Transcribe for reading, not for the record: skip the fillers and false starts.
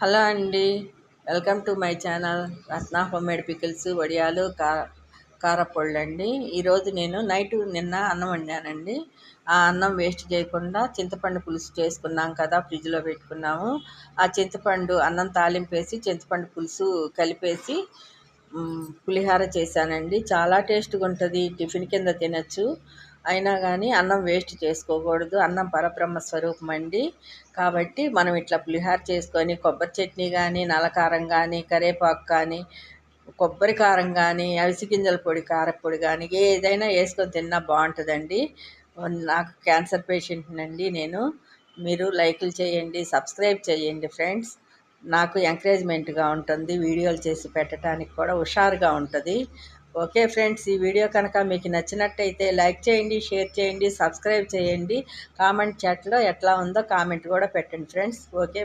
Hello అండి. Welcome to my channel Ratna homemade pickles వడియాలు కారపొళ్ళు అండి. ఈరోజు నేను నిన్న అన్నం వండానండి. ఆ అన్నం వేస్ట్ చేయకుండా చింతపండు పులుసు చేసుకున్నాం కదా, ఫ్రిడ్జ్లో పెట్టుకున్నాము. ఆ చింతపండు అన్నం తాలింపేసి చింతపండు పులుసు కలిపేసి పులిహార చేశానండి. చాలా టేస్ట్గా ఉంటుంది. టిఫిన్ కింద తినచ్చు. అయినా కానీ అన్నం వేస్ట్ చేసుకోకూడదు. అన్నం పరబ్రహ్మ స్వరూపం అండి. కాబట్టి మనం ఇట్లా పులిహార చేసుకొని కొబ్బరి చట్నీ కానీ, నల్లకారం కానీ, కరివేపాకు కానీ, కొబ్బరి కారం కానీ, అవిసి గింజల పొడి కారపొడి కానీ ఏదైనా వేసుకొని తిన్నా బాగుంటుందండి. నాకు క్యాన్సర్ పేషెంట్నండి నేను. మీరు లైకులు చేయండి, సబ్స్క్రైబ్ చేయండి ఫ్రెండ్స్. నాకు ఎంకరేజ్మెంట్గా ఉంటుంది. వీడియోలు చేసి పెట్టడానికి కూడా హుషారుగా ఉంటుంది. ఓకే ఫ్రెండ్స్, ఈ వీడియో కనుక మీకు నచ్చినట్టయితే లైక్ చేయండి, షేర్ చేయండి, సబ్స్క్రైబ్ చేయండి. కామెంట్ చాట్లో ఎట్లా ఉందో కామెంట్ కూడా పెట్టండి ఫ్రెండ్స్. ఓకే.